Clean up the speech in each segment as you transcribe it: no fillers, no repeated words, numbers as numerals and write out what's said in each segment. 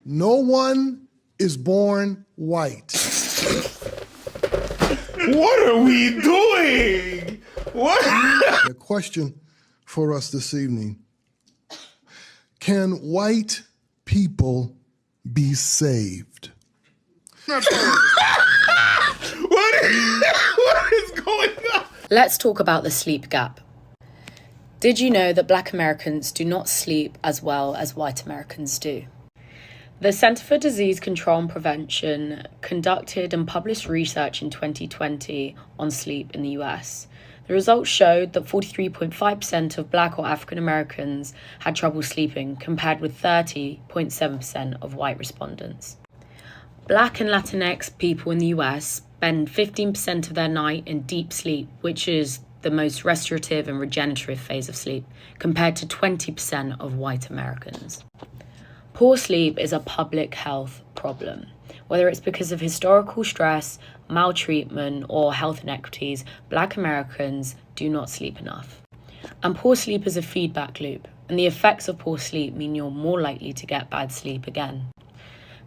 No one is born white. What are we doing? What? The question for us this evening: can white people be saved? What is going on? Let's talk about the sleep gap. Did you know that Black Americans do not sleep as well as white Americans do? The Center for Disease Control and Prevention conducted and published research in 2020 on sleep in the US. The results showed that 43.5% of Black or African Americans had trouble sleeping, compared with 30.7% of white respondents. Black and Latinx people in the US spend 15% of their night in deep sleep, which is the most restorative and regenerative phase of sleep, compared to 20% of white Americans. Poor sleep is a public health problem. Whether it's because of historical stress, maltreatment, or health inequities, Black Americans do not sleep enough. And poor sleep is a feedback loop, and the effects of poor sleep mean you're more likely to get bad sleep again.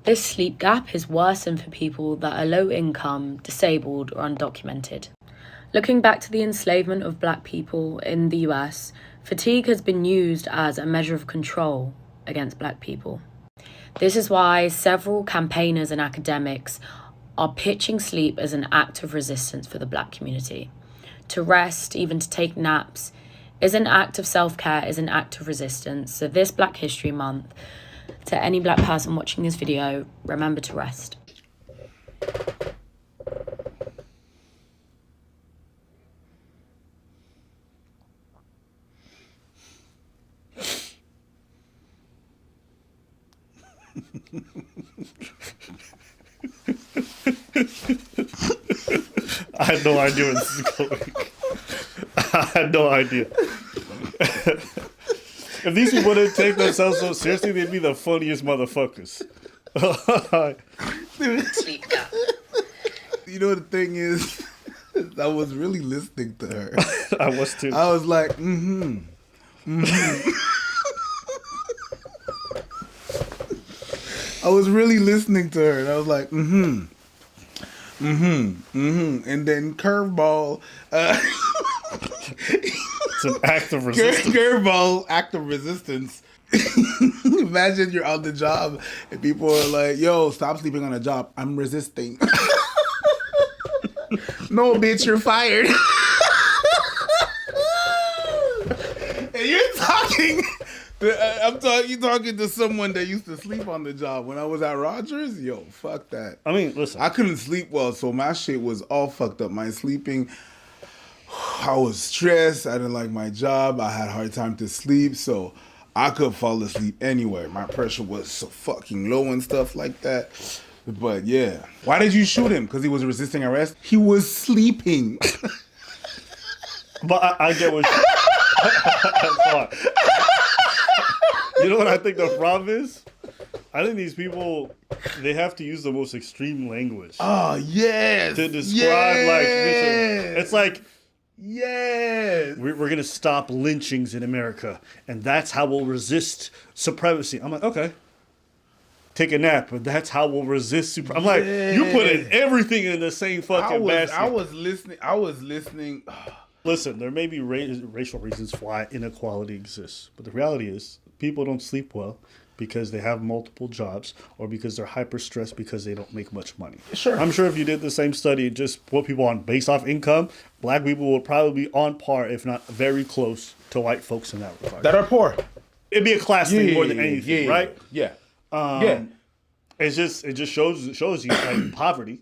This sleep gap is worsened for people that are low income, disabled, or undocumented. Looking back to the enslavement of Black people in the US, fatigue has been used as a measure of control against Black people. This is why several campaigners and academics are pitching sleep as an act of resistance for the Black community. To rest, even to take naps, is an act of self-care, is an act of resistance. So this Black History Month, to any Black person watching this video, remember to rest. I had no idea where this is going. I had no idea. If these people didn't take themselves so seriously, they'd be the funniest motherfuckers. You know the thing is, I was really listening to her. I was too. I was like, I was really listening to her, and I was like, and then curveball. It's an act of resistance. Curveball, act of resistance. Imagine you're on the job and people are like, yo, stop sleeping on the job. I'm resisting. No, bitch, you're fired. And you're talking. You talking to someone that used to sleep on the job. When I was at Rogers, yo, fuck that. I mean, listen. I couldn't sleep well, so my shit was all fucked up. My sleeping, I was stressed. I didn't like my job. I had a hard time to sleep, so I could fall asleep anywhere. My pressure was so fucking low and stuff like that. But yeah. Why did you shoot him? Because he was resisting arrest? He was sleeping. But I get what you know what I think the problem is? I think these people, they have to use the most extreme language. Oh, yes. To describe, it's like, yes. We're going to stop lynchings in America, and that's how we'll resist supremacy. I'm like, okay. Take a nap, but that's how we'll resist I'm like, you putting everything in the same fucking basket. I was listening. Listen, there may be racial reasons why inequality exists, but the reality is people don't sleep well because they have multiple jobs or because they're hyper stressed because they don't make much money. Sure. I'm sure if you did the same study and just put people on based off income, Black people would probably be on par, if not very close, to white folks in that regard. That are poor. It'd be a class thing more than anything, right? Yeah. It just shows you like poverty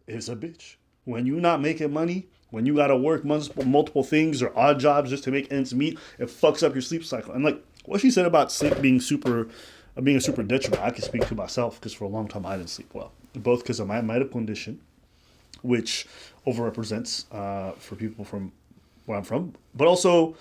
is a bitch. When you not making money, when you gotta work multiple things or odd jobs just to make ends meet, it fucks up your sleep cycle. And like what she said about sleep being a super detriment, I can speak to myself because for a long time I didn't sleep well, both because of my medical condition, which overrepresents for people from where I'm from, but also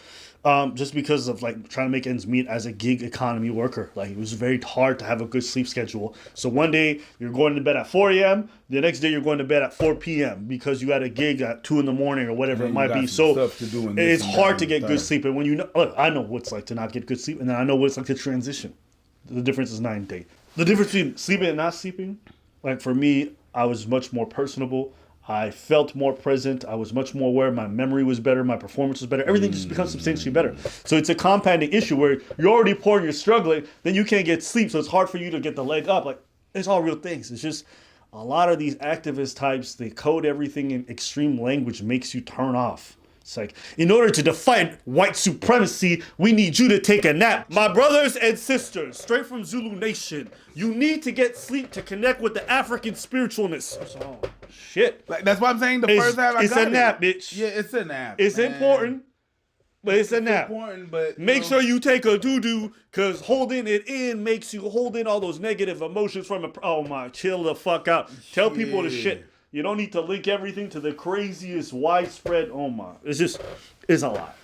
just because of like trying to make ends meet as a gig economy worker. Like it was very hard to have a good sleep schedule. So one day you're going to bed at 4 a.m. The next day you're going to bed at 4 p.m. because you had a gig at 2 in the morning or whatever it might be. So it's hard to get good sleep. And when you know, look, I know what it's like to not get good sleep, and then I know what it's like to transition. The difference is night and day. The difference between sleeping and not sleeping, like for me, I was much more personable. I felt more present. I was much more aware. My memory was better. My performance was better. Everything just becomes substantially better. So it's a compounding issue where you're already poor and you're struggling, then you can't get sleep. So it's hard for you to get the leg up. Like, it's all real things. It's just a lot of these activist types, they code everything in extreme language, makes you turn off. It's like, in order to define white supremacy, we need you to take a nap. My brothers and sisters, straight from Zulu Nation, you need to get sleep to connect with the African spiritualness. Oh, shit. Like, that's why I'm saying the first half It's a nap, bitch. Yeah, it's a nap. It's important, but it's a nap. Important, but Make sure you take a doo-doo, because holding it in makes you hold in all those negative emotions from oh my, chill the fuck out. Tell people the shit. You don't need to link everything to the craziest widespread. Oh my, it's a lot.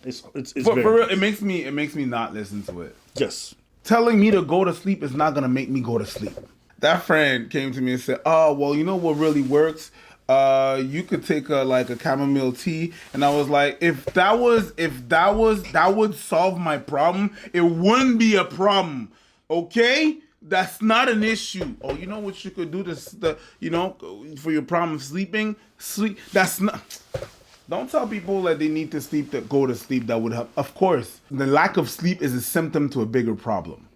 It's for very real. It makes me not listen to it. Yes. Telling me to go to sleep is not gonna make me go to sleep. That friend came to me and said, "Oh, well, you know what really works? You could take a chamomile tea." And I was like, if that would solve my problem, it wouldn't be a problem. Okay? That's not an issue. Oh, you know what you could do for your problem of sleeping? Sleep. That's not. Don't tell people that they need to sleep to go to sleep. That would help. Of course, the lack of sleep is a symptom to a bigger problem.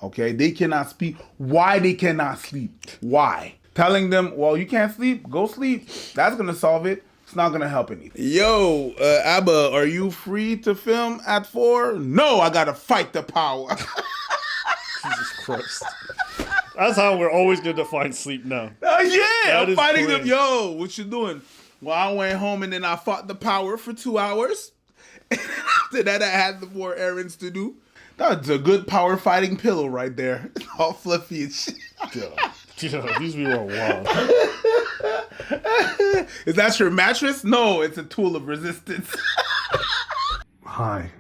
Okay, they cannot sleep. Why they cannot sleep? Why? Telling them, well, you can't sleep, go sleep. That's gonna solve it. It's not gonna help anything. Yo, Abba, are you free to film at 4? No, I gotta fight the power. Jesus Christ. That's how we're always going to define sleep now. Yeah, I'm fighting crazy. them. Yo, what you doing? Well, I went home and then I fought the power for 2 hours. And after that, I had more errands to do. That's a good power fighting pillow right there. All fluffy and shit. Yeah, these people are wild. Is that your mattress? No, it's a tool of resistance. Hi,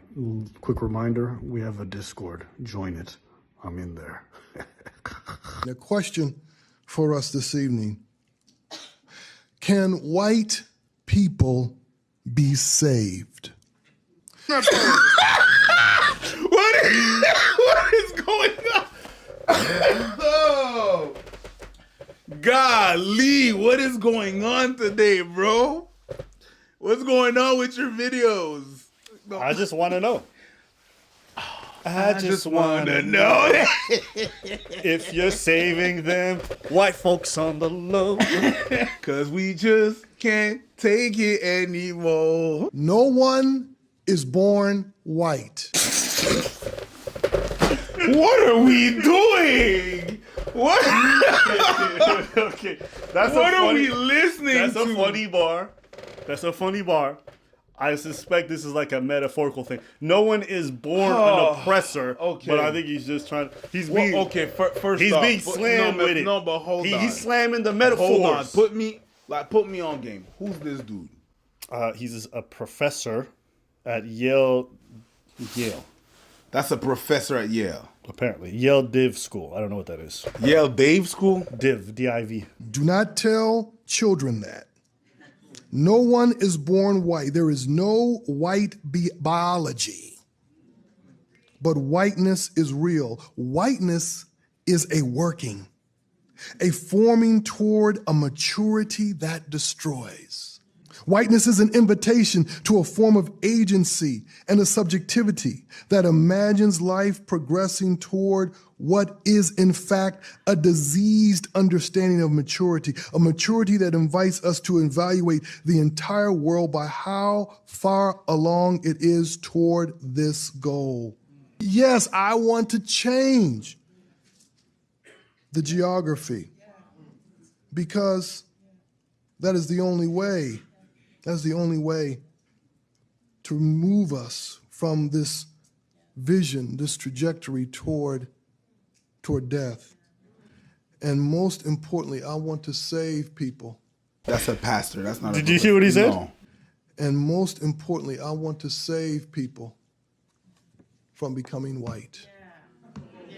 quick reminder, we have a Discord. Join it. I'm in there. The question for us this evening: can white people be saved? What is going on? Oh, golly, what is going on today, bro? What's going on with your videos? No. I just want to know. I just want to know if you're saving them, white folks on the low. Cause we just can't take it anymore. No one is born white. What are we doing? What? Okay, what are we listening to? That's a funny bar. That's a funny bar. I suspect this is like a metaphorical thing. No one is born an oppressor, okay. But I think he's just trying. He's Well, being okay. First he's off, being slammed with it. No, but hold on. He's slamming the metaphors. Hold on. Put me on game. Who's this dude? He's a professor at Yale. That's a professor at Yale. Apparently, Yale Div School. I don't know what that is. Yale Dave School? Div, D-I-V. Do not tell children that. No one is born white. There is no white biology. But whiteness is real. Whiteness is a working, a forming toward a maturity that destroys. Whiteness is an invitation to a form of agency and a subjectivity that imagines life progressing toward what is in fact a diseased understanding of maturity, a maturity that invites us to evaluate the entire world by how far along it is toward this goal. Yes, I want to change the geography because that is the only way. That's the only way to remove us from this vision, this trajectory toward death. And most importantly, I want to save people. That's a pastor. That's not. Did you hear what he said? No. And most importantly, I want to save people from becoming white.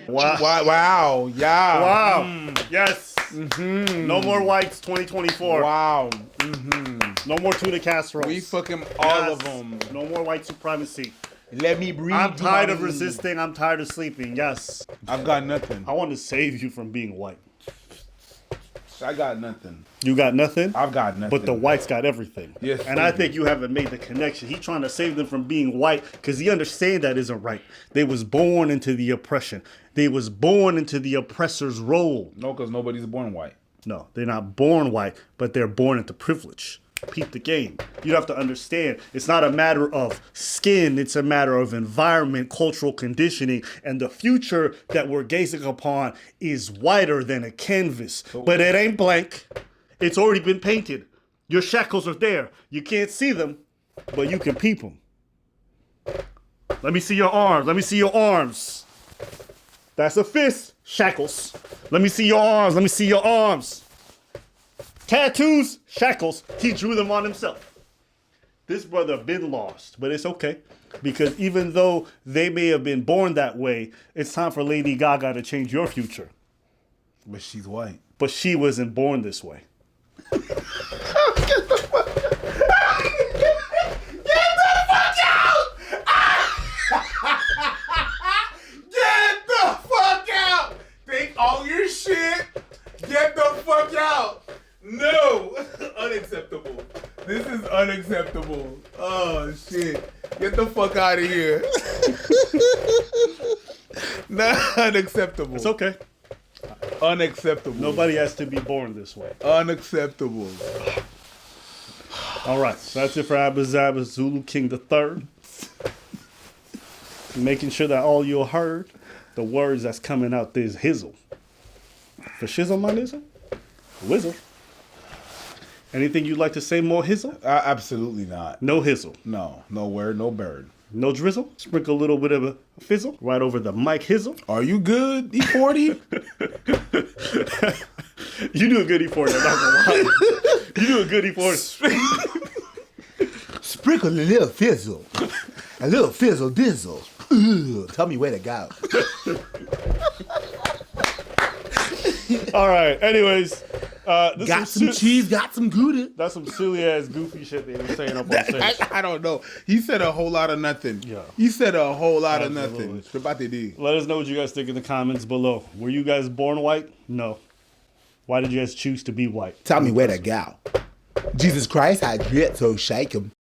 Wow. Yeah. Wow. Yes. Mm-hmm. No more whites 2024. Wow. No more tuna casseroles. We fucking all Yes. of them. No more white supremacy. Let me breathe. I'm tired of resisting. I'm tired of sleeping. Yes. I've got nothing. I want to save you from being white. I got nothing. You got nothing? I've got nothing. But the whites got everything. Yes, and they I do. think you haven't made the connection. He trying to save them from being white because he understand that isn't right. They was born into the oppression. They was born into the oppressor's role. No, because nobody's born white. No, they're not born white, but they're born into privilege. Peep the game. You have to understand, it's not a matter of skin, it's a matter of environment, cultural conditioning, and the future that we're gazing upon is whiter than a canvas. But it ain't blank. It's already been painted. Your shackles are there. You can't see them, but you can peep them. Let me see your arms. Let me see your arms. That's a fist. Shackles. Let me see your arms. Let me see your arms. Tattoos, shackles. He drew them on himself. This brother been lost, but it's okay. Because even though they may have been born that way, it's time for Lady Gaga to change your future. But she's white. But she wasn't born this way. Get the fuck out! Take all your shit. Get the fuck out. No. Unacceptable. This is unacceptable. Oh, shit. Get the fuck out of here. Not unacceptable. It's okay. Unacceptable. Nobody has to be born this way. Unacceptable. All right, so that's it for Abba Zabba Zulu King III. Making sure that all you heard the words that's coming out this hizzle. For shizzle, my nizzle? Whizzle. Anything you'd like to say more hizzle? Absolutely not. No hizzle. No. Nowhere, no bird. No drizzle? Sprinkle a little bit of a fizzle right over the mic hizzle. Are you good, E40? You do a good E40, I'm not gonna lie. You do a good E40. Sprinkle a little fizzle. A little fizzle dizzle. Ooh, tell me where to go. All right, anyways. Got some cheese, got some gouda. That's some silly ass goofy shit they were saying up on stage. I don't know. He said a whole lot of nothing. Yeah. He said a whole lot of Absolutely. nothing. Let us know what you guys think in the comments below. Were you guys born white? No. Why did you guys choose to be white? Tell me where to go. Jesus Christ, I grit, so shake 'em.